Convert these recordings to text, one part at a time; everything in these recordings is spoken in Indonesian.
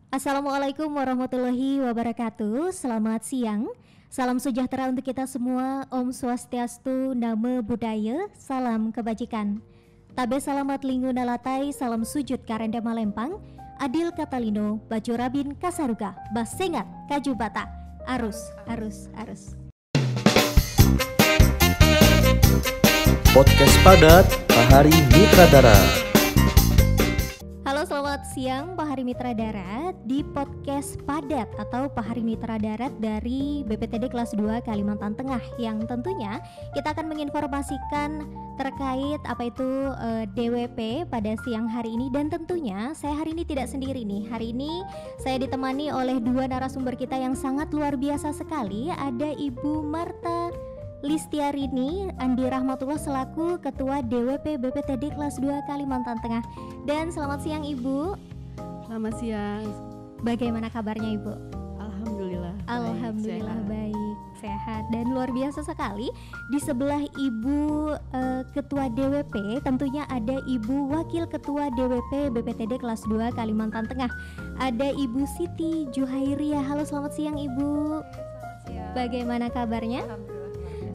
Assalamualaikum warahmatullahi wabarakatuh. Selamat siang. Salam sejahtera untuk kita semua. Om Swastiastu, Namo Buddhaya. Salam kebajikan. Tabe salamat linggu nalatai. Salam sujud karenda malempang. Adil Katalino, Baju Rabin Kasaruga, Basengat Kaju Bata. Arus. Podcast Padat, Pahari Mitra Darat. Halo, selamat siang Pahari Mitra Darat di podcast Padat atau Pahari Mitra Darat dari BPTD kelas 2 Kalimantan Tengah, yang tentunya kita akan menginformasikan terkait apa itu DWP pada siang hari ini. Dan tentunya saya hari ini tidak sendiri nih. Hari ini saya ditemani oleh dua narasumber kita yang sangat luar biasa sekali. Ada Ibu Marta Listiarini Andi Rahmatullah selaku Ketua DWP BPTD kelas 2 Kalimantan Tengah. Dan selamat siang Ibu. Selamat siang. Bagaimana kabarnya Ibu? Alhamdulillah baik, sehat. Dan luar biasa sekali di sebelah Ibu Ketua DWP tentunya ada Ibu Wakil Ketua DWP BPTD kelas 2 Kalimantan Tengah. Ada Ibu Siti Juhairia. Halo, selamat siang Ibu. Selamat siang. Bagaimana kabarnya?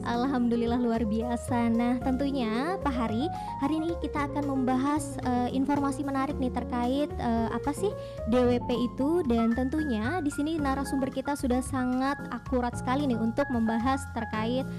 Alhamdulillah luar biasa. Nah, tentunya Pak Hari ini kita akan membahas informasi menarik nih terkait apa sih DWP itu, dan tentunya di sini narasumber kita sudah sangat akurat sekali nih untuk membahas terkait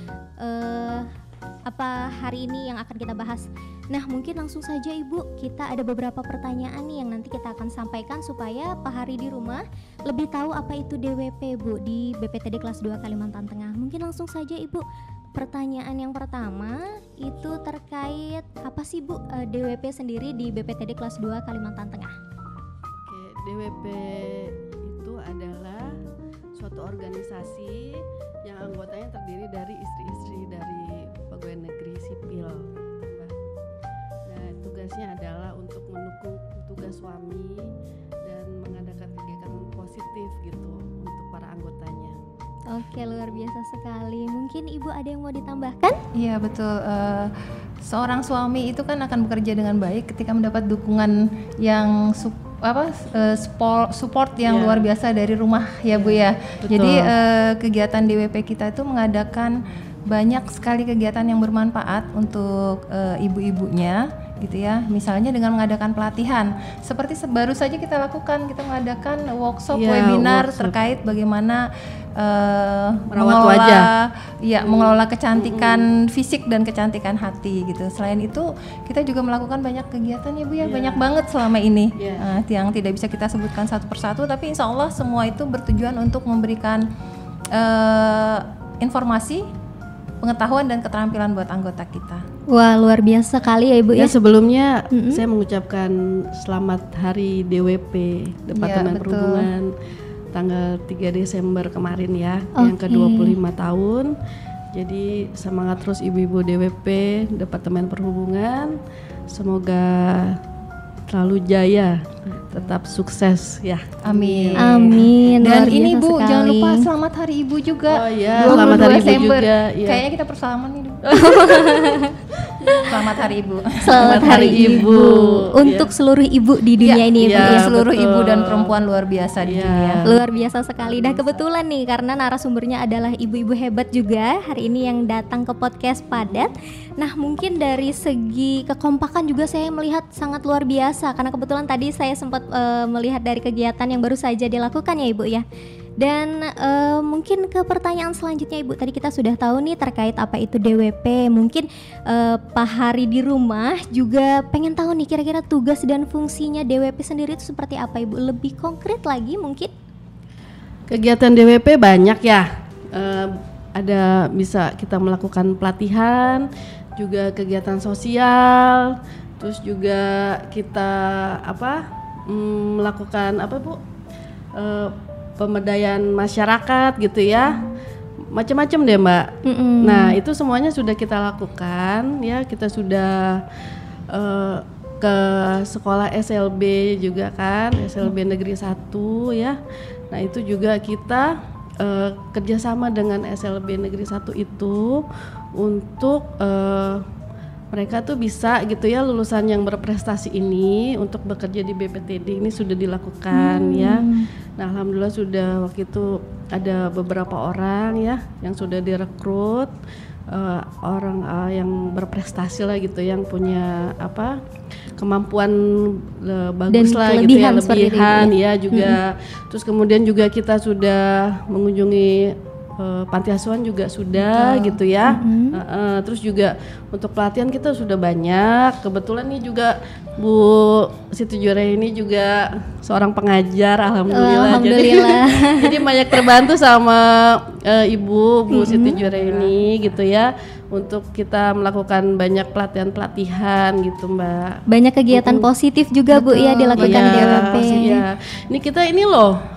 apa hari ini yang akan kita bahas. Nah, mungkin langsung saja Ibu, kita ada beberapa pertanyaan nih yang nanti kita akan sampaikan supaya Pak Hari di rumah lebih tahu apa itu DWP Bu di BPTD kelas 2 Kalimantan Tengah. Mungkin langsung saja Ibu, pertanyaan yang pertama itu terkait apa sih Bu DWP sendiri di BPTD kelas 2 Kalimantan Tengah? Oke, DWP itu adalah suatu organisasi yang anggotanya terdiri dari istri-istri dari pegawai negeri sipil. Nah, tugasnya adalah untuk mendukung tugas suami dan mengadakan kegiatan positif gitu untuk para anggotanya. Oke, luar biasa sekali. Mungkin Ibu ada yang mau ditambahkan? Iya betul, seorang suami itu kan akan bekerja dengan baik ketika mendapat dukungan yang support yang luar biasa dari rumah ya Bu ya. Betul. Jadi kegiatan DWP kita itu mengadakan banyak sekali kegiatan yang bermanfaat untuk ibu-ibunya gitu ya. Misalnya dengan mengadakan pelatihan seperti baru saja kita lakukan, kita mengadakan webinar terkait bagaimana merawat wajah, mengelola kecantikan fisik dan kecantikan hati gitu. Selain itu kita juga melakukan banyak kegiatan ya Bu ya, banyak banget selama ini yang tidak bisa kita sebutkan satu persatu, tapi insya Allah semua itu bertujuan untuk memberikan informasi, pengetahuan dan keterampilan buat anggota kita. Wah, luar biasa sekali ya Ibu ya. Sebelumnya saya mengucapkan selamat Hari DWP Departemen Perhubungan tanggal 3 Desember kemarin ya, yang ke-25 tahun. Jadi semangat terus ibu-ibu DWP Departemen Perhubungan. Semoga selalu jaya, tetap sukses ya. Amin. Luar Dan ini biasa Bu, sekali. jangan lupa selamat Hari Ibu juga. Oh iya, selamat Hari Ibu Desember. juga. Iya. Kayaknya kita persalaman nih. Selamat Hari Ibu. Selamat Hari Ibu untuk seluruh ibu di dunia ini ya, Bu, ya. Seluruh betul. ibu dan perempuan luar biasa di dunia. Luar biasa sekali. Nah, kebetulan nih karena narasumbernya adalah ibu-ibu hebat juga hari ini yang datang ke podcast Padat. Nah, mungkin dari segi kekompakan juga saya melihat sangat luar biasa karena kebetulan tadi saya sempat melihat dari kegiatan yang baru saja dilakukan ya Ibu ya. Dan mungkin ke pertanyaan selanjutnya Ibu, tadi kita sudah tahu nih terkait apa itu DWP. Mungkin Pak Hari di rumah juga pengen tahu nih kira-kira tugas dan fungsinya DWP sendiri itu seperti apa Ibu? Lebih konkret lagi mungkin? Kegiatan DWP banyak ya. Ada bisa kita melakukan pelatihan, juga kegiatan sosial, terus juga kita melakukan Bu? Pemberdayaan masyarakat gitu ya, macam-macam deh Mbak. Nah itu semuanya sudah kita lakukan ya, kita sudah ke sekolah SLB juga kan, SLB Negeri 1 ya. Nah itu juga kita kerjasama dengan SLB Negeri 1 itu untuk mereka tuh bisa gitu ya, lulusan yang berprestasi ini untuk bekerja di BPTD ini sudah dilakukan ya. Nah alhamdulillah sudah waktu itu ada beberapa orang ya yang sudah direkrut, orang yang berprestasi lah gitu, yang punya kemampuan bagus dan lah gitu ya, lebihan ya juga. Terus kemudian juga kita sudah mengunjungi panti asuhan juga sudah gitu ya. Terus juga untuk pelatihan kita sudah banyak. Kebetulan nih juga Bu Siti Jurai ini juga seorang pengajar, alhamdulillah. Jadi banyak terbantu sama Ibu Bu Siti Jurai ini gitu ya, untuk kita melakukan banyak pelatihan gitu Mbak. Banyak kegiatan positif juga Bu ya dilakukan di DWP. Iya. Ini kita ini loh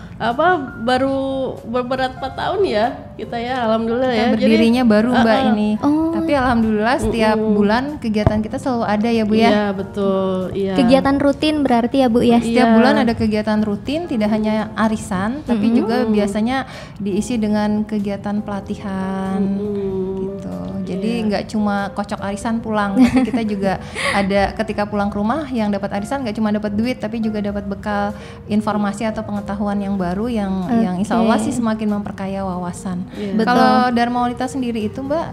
baru beberapa tahun ya kita ya, alhamdulillah ya. Berdirinya baru Mbak ini. Tapi alhamdulillah setiap bulan kegiatan kita selalu ada ya Bu ya. Iya betul. Iya. Kegiatan rutin berarti ya Bu ya. Setiap bulan ada kegiatan rutin, tidak hanya arisan, tapi juga biasanya diisi dengan kegiatan pelatihan gitu. Jadi nggak cuma kocok arisan pulang, tapi kita juga ada ketika pulang ke rumah yang dapat arisan nggak cuma dapat duit, tapi juga dapat bekal informasi atau pengetahuan yang baru yang insya Allah sih semakin memperkaya wawasan. Kalau Dharma Wanita sendiri itu Mbak,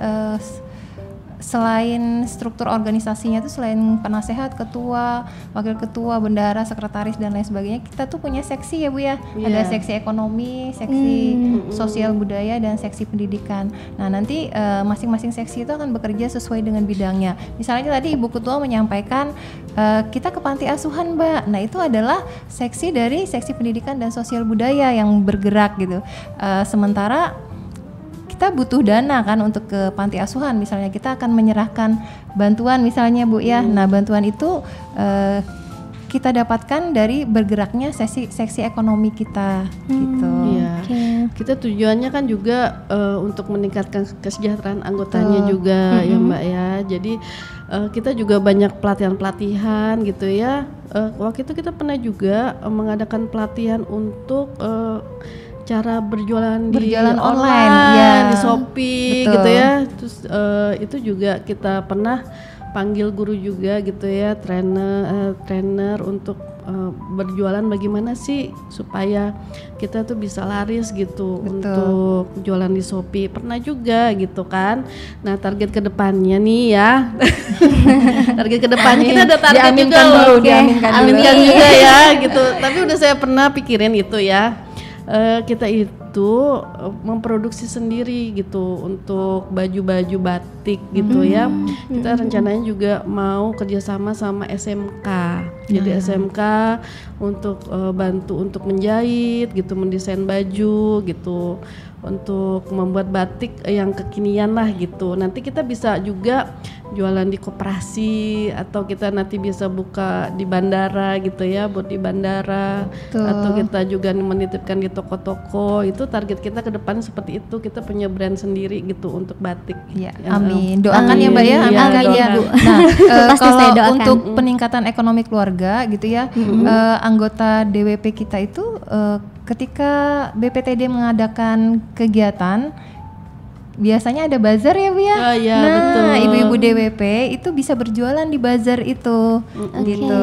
selain struktur organisasinya itu selain penasehat, ketua, wakil ketua, bendahara, sekretaris dan lain sebagainya, kita tuh punya seksi ya Bu ya. Ada seksi ekonomi, seksi sosial budaya dan seksi pendidikan. Nah nanti masing-masing seksi itu akan bekerja sesuai dengan bidangnya. Misalnya tadi Ibu Ketua menyampaikan kita ke panti asuhan Mbak. Nah itu adalah seksi dari seksi pendidikan dan sosial budaya yang bergerak gitu. Sementara kita butuh dana kan untuk ke panti asuhan, misalnya kita akan menyerahkan bantuan misalnya Bu ya. Nah bantuan itu kita dapatkan dari bergeraknya seksi ekonomi kita gitu. Iya. Kita tujuannya kan juga untuk meningkatkan kesejahteraan anggotanya juga ya Mbak ya. Jadi kita juga banyak pelatihan-pelatihan gitu ya. Waktu itu kita pernah juga mengadakan pelatihan untuk cara berjualan online ya, di Shopee. Betul. Gitu ya. Terus itu juga kita pernah panggil guru juga gitu ya, trainer untuk berjualan bagaimana sih supaya kita tuh bisa laris gitu. Betul. Untuk jualan di Shopee pernah juga gitu kan. Nah target kedepannya nih ya target kedepannya kita ada target juga loh, diaminkan juga ya gitu. Tapi udah saya pernah pikirin itu ya. Kita itu memproduksi sendiri gitu untuk baju-baju batik gitu ya. Kita rencananya juga mau kerjasama sama SMK. Jadi SMK untuk bantu untuk menjahit gitu, mendesain baju gitu, untuk membuat batik yang kekinian lah gitu. Nanti kita bisa juga jualan di koperasi, atau kita nanti bisa buka di bandara gitu ya, buat di bandara. Betul. Atau kita juga menitipkan di toko-toko. Itu target kita ke depan seperti itu, kita punya brand sendiri gitu untuk batik. Ya, amin. Doakan ya Mbak ya, amin ya Bu. Nah, kalau untuk peningkatan ekonomi keluarga gitu ya, anggota DWP kita itu ketika BPTD mengadakan kegiatan biasanya ada bazar ya Bu ya. Nah, betul. Ibu-ibu DWP itu bisa berjualan di bazar itu. Gitu.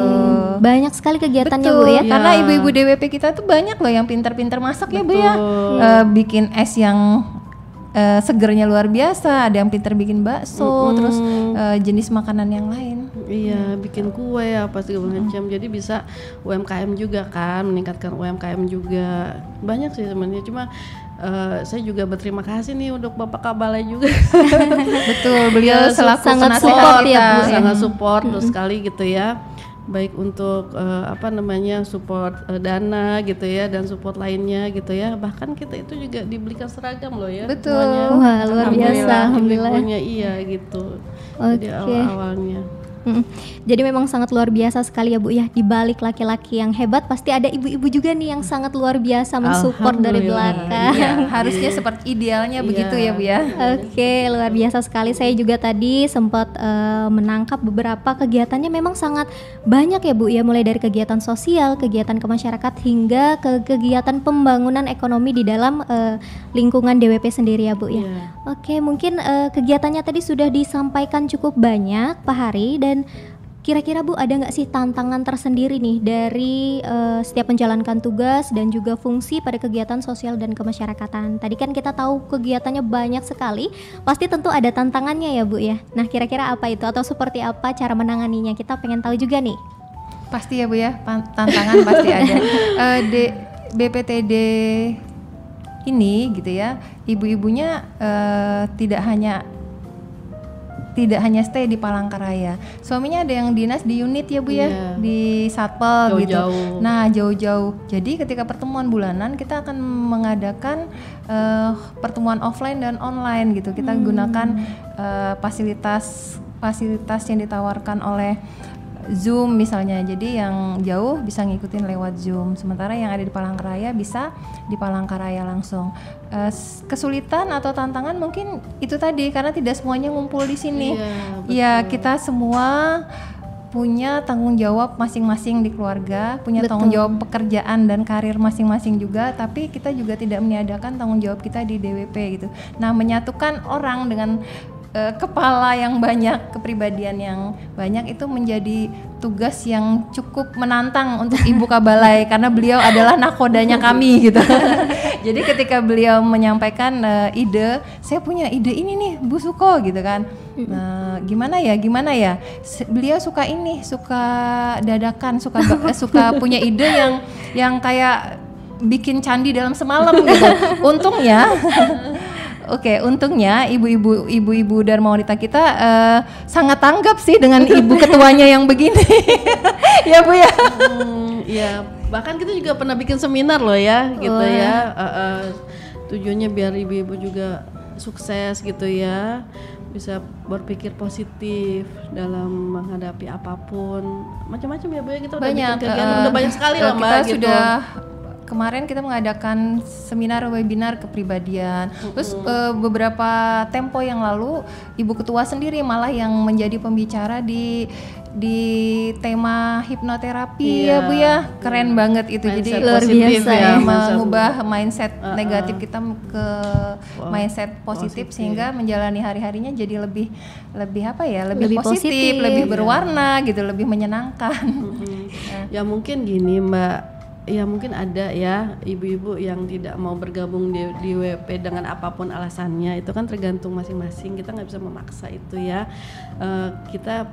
Banyak sekali kegiatannya Bu ya. Karena ibu-ibu DWP kita tuh banyak loh yang pintar-pintar masak ya Bu ya. Bikin es yang segernya luar biasa, ada yang pintar bikin bakso, terus jenis makanan yang lain. Iya, bikin kue apa segala macam. Jadi bisa UMKM juga kan, meningkatkan UMKM juga. Banyak sih sebenarnya, cuma saya juga berterima kasih nih untuk Bapak Kabalai juga. Betul, beliau selaku sangat support ya Bu. Sangat support sekali gitu ya. Baik untuk support dana gitu ya, dan support lainnya gitu ya. Bahkan kita itu juga dibelikan seragam loh ya. Betul. Semuanya. Wah, luar biasa, alhamdulillah. Iya gitu. Jadi awalnya. Jadi memang sangat luar biasa sekali ya Bu ya, di balik laki-laki yang hebat pasti ada ibu-ibu juga nih yang sangat luar biasa mensupport dari belakang. Ya, harusnya seperti idealnya begitu ya Bu ya. Oke, luar biasa sekali. Saya juga tadi sempat menangkap beberapa kegiatannya memang sangat banyak ya Bu ya, mulai dari kegiatan sosial, kegiatan kemasyarakat hingga ke kegiatan pembangunan ekonomi di dalam lingkungan DWP sendiri ya Bu ya. Oke, mungkin kegiatannya tadi sudah disampaikan cukup banyak Pak Hari, dan kira-kira Bu ada nggak sih tantangan tersendiri nih dari setiap menjalankan tugas dan juga fungsi pada kegiatan sosial dan kemasyarakatan? Tadi kan kita tahu kegiatannya banyak sekali, pasti tentu ada tantangannya ya Bu ya. Nah kira-kira apa itu atau seperti apa cara menanganinya? Kita pengen tahu juga nih. Pasti ya Bu ya, tantangan pasti ada. BPTD ini gitu ya, ibu-ibunya tidak hanya stay di Palangkaraya. Suaminya ada yang dinas di unit ya Bu ya, di Satpol gitu. Nah jauh-jauh. Jadi ketika pertemuan bulanan kita akan mengadakan pertemuan offline dan online gitu. Kita gunakan fasilitas yang ditawarkan oleh Zoom misalnya. Jadi yang jauh bisa ngikutin lewat Zoom. Sementara yang ada di Palangkaraya bisa di Palangkaraya langsung. Kesulitan atau tantangan mungkin itu tadi karena tidak semuanya ngumpul di sini. Iya, kita semua punya tanggung jawab masing-masing di keluarga, punya tanggung jawab pekerjaan dan karir masing-masing juga, tapi kita juga tidak meniadakan tanggung jawab kita di DWP gitu. Nah, menyatukan orang dengan kepala yang banyak, kepribadian yang banyak itu menjadi tugas yang cukup menantang untuk Ibu Kabalai karena beliau adalah nakodanya kami gitu. Jadi ketika beliau menyampaikan ide, saya punya ide ini nih Bu Suko gitu kan. Gimana ya? Beliau suka ini, suka dadakan, suka punya ide yang kayak bikin candi dalam semalam gitu. Untungnya ibu-ibu Dharma Wanita kita sangat tanggap sih dengan ibu ketuanya yang begini. Ya Bu ya. Ya, bahkan kita juga pernah bikin seminar loh ya, gitu ya. Tujuannya biar ibu-ibu juga sukses gitu ya, bisa berpikir positif dalam menghadapi apapun, macam-macam ya Bu ya. Kita udah bikin kegiatan udah banyak sekali lah Mbak gitu. Kemarin kita mengadakan seminar webinar kepribadian. Terus beberapa tempo yang lalu Ibu Ketua sendiri malah yang menjadi pembicara di tema hipnoterapi ya Bu ya. Keren banget itu. Mindset jadi luar biasa ya, mengubah mindset negatif kita ke mindset positif sehingga menjalani hari-harinya jadi lebih lebih positif, lebih berwarna gitu, lebih menyenangkan. Ya mungkin gini Mbak, ya mungkin ada ya ibu-ibu yang tidak mau bergabung di WP dengan apapun alasannya, itu kan tergantung masing-masing, kita nggak bisa memaksa itu ya. Kita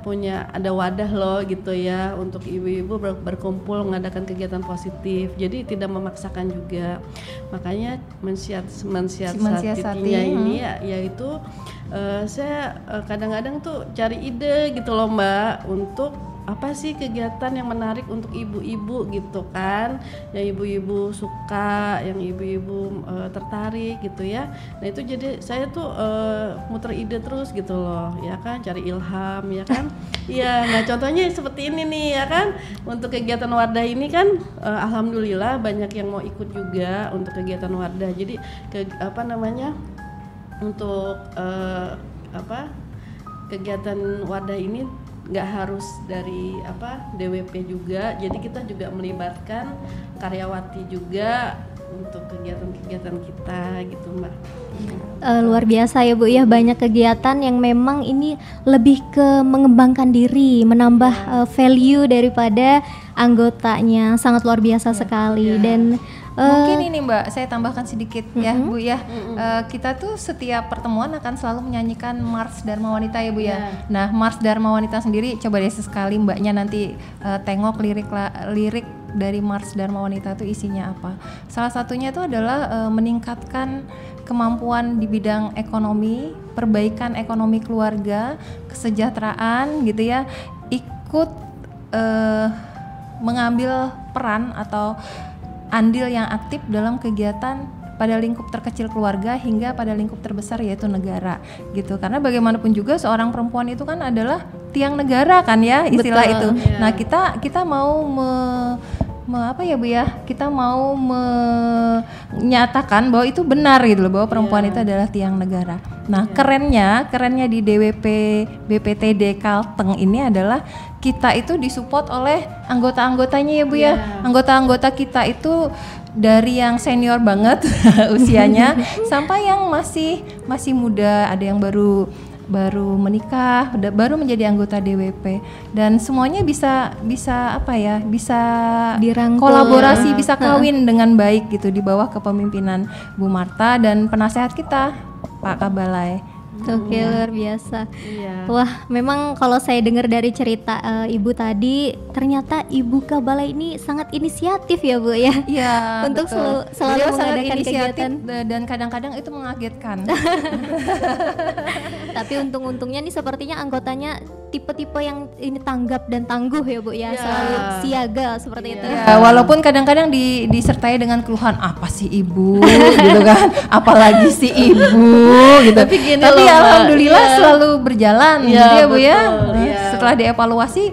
ada wadah loh gitu ya untuk ibu-ibu berkumpul mengadakan kegiatan positif, jadi tidak memaksakan juga. Makanya mensiasatinya ini yaitu saya kadang-kadang tuh cari ide gitu loh Mbak, untuk apa sih kegiatan yang menarik untuk ibu-ibu gitu kan, yang ibu-ibu suka, yang ibu-ibu tertarik gitu ya. Nah itu jadi saya tuh muter ide terus gitu loh ya kan, cari ilham ya kan. Iya, nah contohnya seperti ini nih ya kan, untuk kegiatan Wardah ini kan alhamdulillah banyak yang mau ikut juga untuk kegiatan Wardah. Jadi untuk kegiatan Wardah ini nggak harus dari DWP juga, jadi kita juga melibatkan karyawati juga untuk kegiatan-kegiatan kita gitu Mbak. Luar biasa ya Bu ya, banyak kegiatan yang memang ini lebih ke mengembangkan diri, menambah value daripada anggotanya, sangat luar biasa sekali. Dan mungkin ini Mbak, saya tambahkan sedikit ya Bu ya. Kita tuh setiap pertemuan akan selalu menyanyikan Mars Dharma Wanita ya Bu ya. Nah Mars Dharma Wanita sendiri coba deh sesekali Mbaknya nanti tengok lirik dari Mars Dharma Wanita itu isinya apa. Salah satunya itu adalah meningkatkan kemampuan di bidang ekonomi, perbaikan ekonomi keluarga, kesejahteraan gitu ya, ikut mengambil peran atau andil yang aktif dalam kegiatan pada lingkup terkecil keluarga hingga pada lingkup terbesar yaitu negara gitu. Karena bagaimanapun juga seorang perempuan itu kan adalah tiang negara kan ya istilah Betul, itu. iya. Nah, kita mau apa ya Bu ya? Kita mau menyatakan bahwa itu benar gitu loh, bahwa perempuan itu adalah tiang negara. Nah, kerennya di DWP BPTD Kalteng ini adalah kita itu disupport oleh anggota-anggotanya ya Bu ya. Anggota-anggota kita itu dari yang senior banget usianya sampai yang masih muda, ada yang baru menikah, baru menjadi anggota DWP, dan semuanya bisa apa ya, bisa Dirangkul, kolaborasi, bisa kawin dengan baik gitu di bawah kepemimpinan Bu Marta dan penasehat kita Pak Kabalai. Oke, luar biasa. Iya. Wah, memang kalau saya dengar dari cerita Ibu tadi, ternyata Ibu Kabalai ini sangat inisiatif ya Bu ya. Iya, Untuk betul. selalu Beliau sangat mengadakan inisiatif kegiatan. dan kadang-kadang itu mengagetkan. Tapi untung-untungnya nih sepertinya anggotanya tipe-tipe yang ini tanggap dan tangguh ya Bu ya, Iya. selalu siaga seperti itu. Ya, walaupun kadang-kadang disertai dengan keluhan, apa sih ibu gitu kan, apalagi si ibu gitu. Tapi gini loh, Mbak. alhamdulillah Iya. selalu berjalan Iya, gitu ya Bu ya. betul, iya. Setelah dievaluasi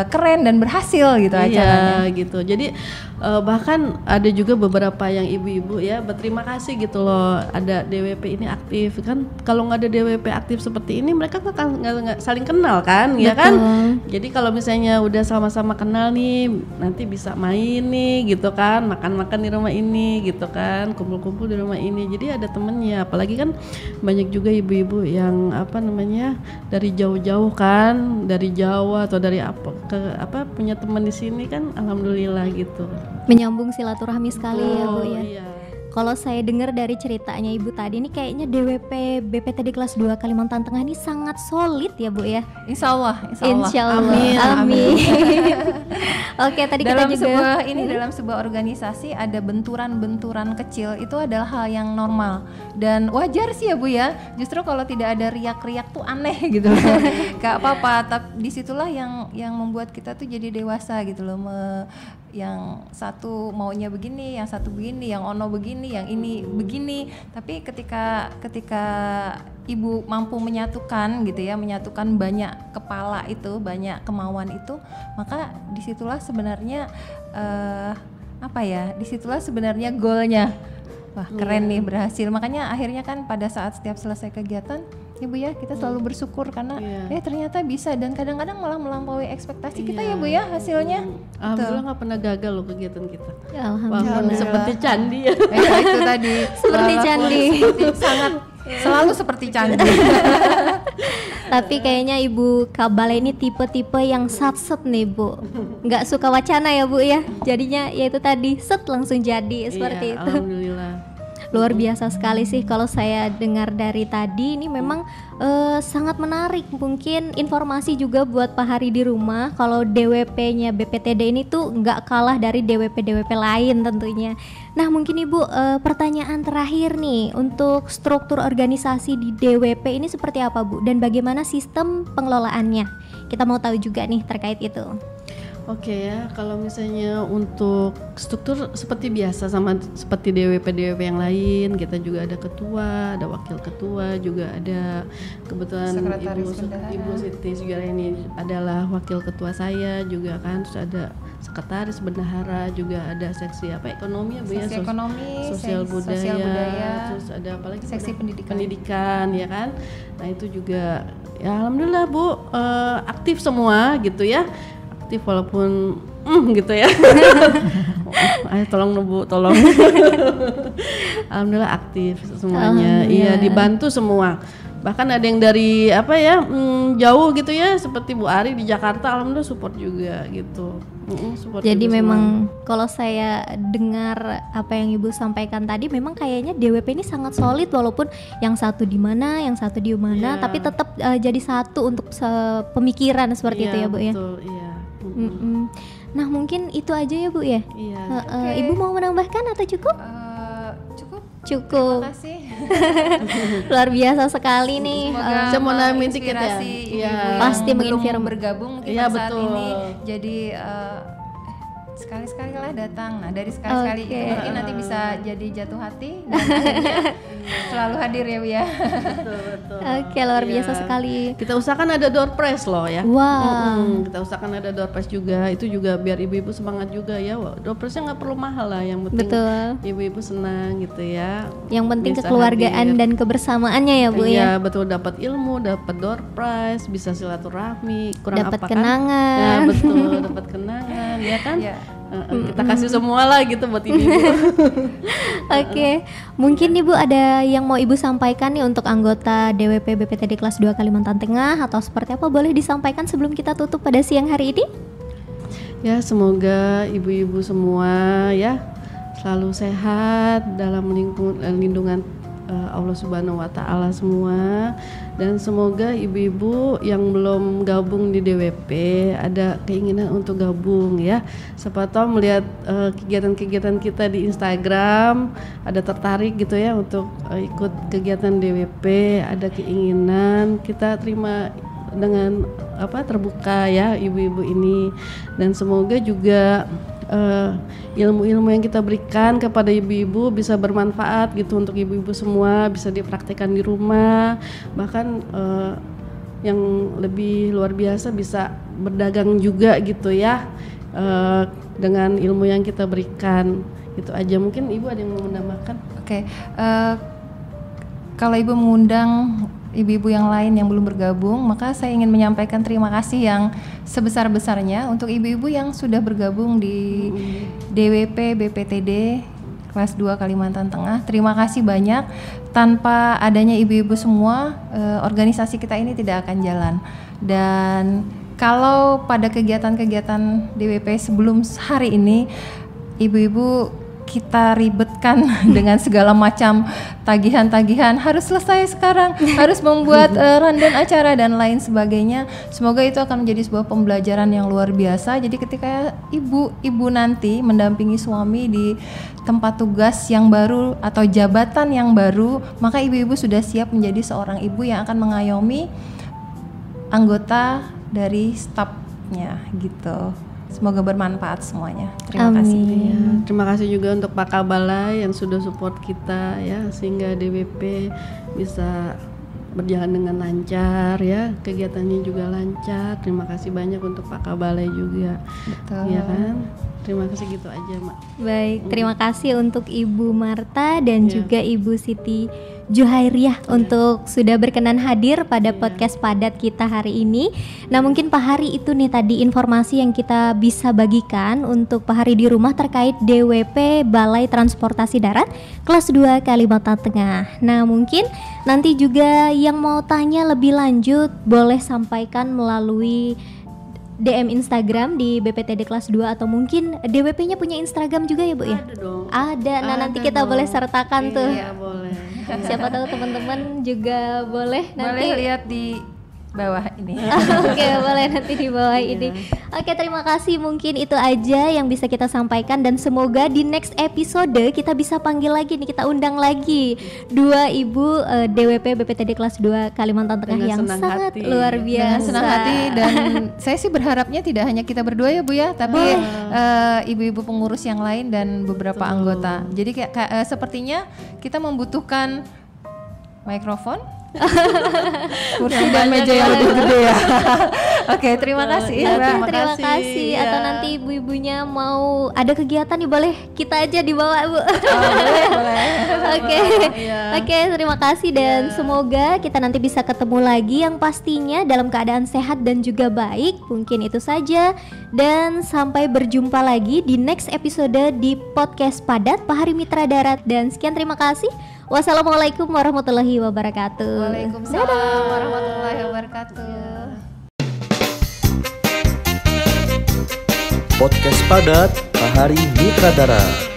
keren dan berhasil gitu acaranya. Iya gitu. Jadi bahkan ada juga beberapa yang ibu-ibu ya berterima kasih gitu loh, ada DWP ini aktif kan. Kalau nggak ada DWP aktif seperti ini, mereka nggak saling kenal kan, ya kan. Jadi kalau misalnya udah sama-sama kenal nih, nanti bisa main nih gitu kan, makan-makan di rumah ini gitu kan, kumpul-kumpul di rumah ini. Jadi ada temennya. Apalagi kan banyak juga ibu-ibu yang apa namanya dari jauh-jauh kan, dari Jawa atau dari apa punya teman di sini kan, alhamdulillah gitu. Menyambung silaturahmi sekali ya Bu ya. Iya. Kalau saya dengar dari ceritanya Ibu tadi ini kayaknya DWP BPTD kelas 2 Kalimantan Tengah ini sangat solid ya Bu ya. Insya Allah. Insya Allah. Amin. Amin. Oke, tadi dalam kita juga dalam sebuah organisasi ada benturan-benturan kecil, itu adalah hal yang normal dan wajar sih ya Bu ya. Justru kalau tidak ada riak-riak tuh aneh gitu loh. Gak apa-apa, tapi disitulah yang membuat kita tuh jadi dewasa gitu loh. Yang satu maunya begini, yang satu begini, yang ono begini, yang ini begini. Tapi ketika ibu mampu menyatukan gitu ya, menyatukan banyak kepala itu, banyak kemauan itu, maka disitulah sebenarnya disitulah sebenarnya goalnya. Wah, keren nih, berhasil. Makanya akhirnya kan pada saat setiap selesai kegiatan ya Bu ya, kita selalu bersyukur karena ternyata bisa, dan kadang-kadang malah melampaui ekspektasi kita ya Bu ya hasilnya. Alhamdulillah nggak pernah gagal loh kegiatan kita. Alhamdulillah. Walaupun seperti candi ya. Itu tadi Seperti candi. sangat selalu seperti candi. Tapi kayaknya Ibu Kabalai ini tipe-tipe yang satset nih Bu, nggak suka wacana ya Bu ya. Jadinya ya itu tadi set langsung jadi seperti Iya, itu. alhamdulillah. Luar biasa sekali sih kalau saya dengar dari tadi. Ini memang sangat menarik. Mungkin informasi juga buat Pak Hari di rumah, kalau DWP-nya BPTD ini tuh nggak kalah dari DWP-DWP lain tentunya. Nah mungkin Ibu, pertanyaan terakhir nih, untuk struktur organisasi di DWP ini seperti apa Bu? Dan bagaimana sistem pengelolaannya? Kita mau tahu juga nih terkait itu. Oke ya, kalau misalnya untuk struktur seperti biasa sama seperti DWP yang lain, kita juga ada ketua, ada wakil ketua, juga ada kebetulan Ibu Siti juga ini adalah wakil ketua saya juga kan, terus ada sekretaris bendahara, juga ada seksi ekonomi ya Bu ya, ekonomi, sosial budaya, terus ada apalagi seksi pendidikan ya kan. Nah itu juga ya alhamdulillah Bu, aktif semua gitu ya. Walaupun gitu ya. Ayo tolong Bu, tolong. Alhamdulillah aktif semuanya. Iya, dibantu semua. Bahkan ada yang dari jauh gitu ya, seperti Bu Ari di Jakarta, alhamdulillah support juga gitu. Jadi memang kalau saya dengar apa yang Ibu sampaikan tadi, memang kayaknya DWP ini sangat solid, walaupun yang satu di mana, yang satu di mana, tapi tetap jadi satu untuk pemikiran seperti itu ya Bu ya. Betul, iya. Nah mungkin itu aja ya Bu ya. Iya. Ibu mau menambahkan atau cukup? Cukup. Terima kasih. Luar biasa sekali nih. Saya mau nambahin dikit ya. Iya. Pasti belum menginspirasi. bergabung mungkin Iya, saat betul. ini. Jadi sekali-sekali lah datang. Nah dari sekali-sekali Oke. itu mungkin nanti bisa jadi jatuh hati dan akhirnya selalu hadir ya Bu ya. Betul. Oke, luar biasa Iya. sekali. Kita usahakan ada door prize loh ya. Wow. Kita usahakan ada door prize juga. Itu juga biar ibu-ibu semangat juga ya. Wah, door prize-nya nggak perlu mahal lah. Yang penting Betul. ibu-ibu senang gitu ya. Yang penting Bisa kekeluargaan hadir. dan kebersamaannya ya Bu Iya ya. betul, dapat ilmu, dapat door prize, bisa silaturahmi, kurang Dapat apa kenangan. kan? Ya betul, dapat kenangan, ya kan? Iya. Kita kasih semua lah gitu buat ibu-ibu. Oke, mungkin Ibu ada yang mau Ibu sampaikan nih untuk anggota DWP BPTD kelas 2 Kalimantan Tengah atau seperti apa, boleh disampaikan sebelum kita tutup pada siang hari ini? Ya semoga ibu-ibu semua ya selalu sehat dalam lindungan Allah Subhanahu wa Ta'ala semua, dan semoga ibu-ibu yang belum gabung di DWP ada keinginan untuk gabung ya. Siapa tahu melihat kegiatan-kegiatan kita di Instagram ada tertarik gitu ya untuk ikut kegiatan DWP, ada keinginan, kita terima dengan terbuka ya ibu-ibu ini, dan semoga juga ilmu-ilmu yang kita berikan kepada ibu-ibu bisa bermanfaat gitu untuk ibu-ibu semua, bisa dipraktikkan di rumah, bahkan yang lebih luar biasa bisa berdagang juga gitu ya dengan ilmu yang kita berikan. Itu aja, mungkin ibu ada yang mau menambahkan? Oke, kalau Ibu mengundang ibu-ibu yang lain yang belum bergabung, maka saya ingin menyampaikan terima kasih yang sebesar-besarnya untuk ibu-ibu yang sudah bergabung di DWP BPTD kelas 2 Kalimantan Tengah. Terima kasih banyak. Tanpa adanya ibu-ibu semua, organisasi kita ini tidak akan jalan. Dan kalau pada kegiatan-kegiatan DWP sebelum hari ini, ibu-ibu kita ribetkan dengan segala macam tagihan-tagihan, harus selesai sekarang, harus membuat rundown acara dan lain sebagainya. Semoga itu akan menjadi sebuah pembelajaran yang luar biasa. Jadi ketika ibu nanti mendampingi suami di tempat tugas yang baru atau jabatan yang baru, maka ibu-ibu sudah siap menjadi seorang ibu yang akan mengayomi anggota dari stafnya gitu. Semoga bermanfaat semuanya. Terima kasih. Ya, terima kasih juga untuk Pak Kabalai yang sudah support kita ya, sehingga DWP bisa berjalan dengan lancar ya, kegiatannya juga lancar. Terima kasih banyak untuk Pak Kabalai juga. Betul. Ya kan? Terima kasih, gitu aja Mak. Baik, terima kasih untuk Ibu Marta dan juga Ibu Siti Juhairiah untuk sudah berkenan hadir pada podcast padat kita hari ini. Nah, mungkin Pak Hari itu nih tadi informasi yang kita bisa bagikan untuk Pak Hari di rumah terkait DWP Balai Transportasi Darat kelas 2 Kalimantan Tengah. Nah, mungkin nanti juga yang mau tanya lebih lanjut boleh sampaikan melalui DM Instagram di BPTD kelas 2 atau mungkin DWP-nya punya Instagram juga ya Bu ya? Ada dong. Ada. Nah, Ada nanti kita dong. boleh sertakan tuh. Iya, boleh. Siapa tahu teman-teman juga boleh nanti. Boleh lihat di bawah ini. Oke, boleh nanti di bawah ini. Oke, terima kasih. Mungkin itu aja yang bisa kita sampaikan dan semoga di next episode kita bisa panggil lagi nih, kita undang lagi dua ibu DWP BPTD kelas 2 Kalimantan Tengah Dengan yang senang sangat hati. luar biasa. Dengan senang hati, dan saya sih berharapnya tidak hanya kita berdua ya Bu ya, tapi ibu-ibu pengurus yang lain dan beberapa anggota. Jadi kayak sepertinya kita membutuhkan mikrofon, kursi dan meja yang lebih gede ya. Oke, terima kasih. Ya, Oke, terima terima kasih, kasih. Atau ya. nanti ibu-ibunya mau ada kegiatan nih, boleh kita aja dibawa Bu. Boleh. Oke, oke, terima kasih dan semoga kita nanti bisa ketemu lagi yang pastinya dalam keadaan sehat dan juga baik. Mungkin itu saja dan sampai berjumpa lagi di next episode di podcast padat Pak Hari Mitra Darat, dan sekian, terima kasih. Wassalamualaikum warahmatullahi wabarakatuh. Waalaikumsalam warahmatullahi wabarakatuh. Podcast padat Pak Hari Mitra Darat.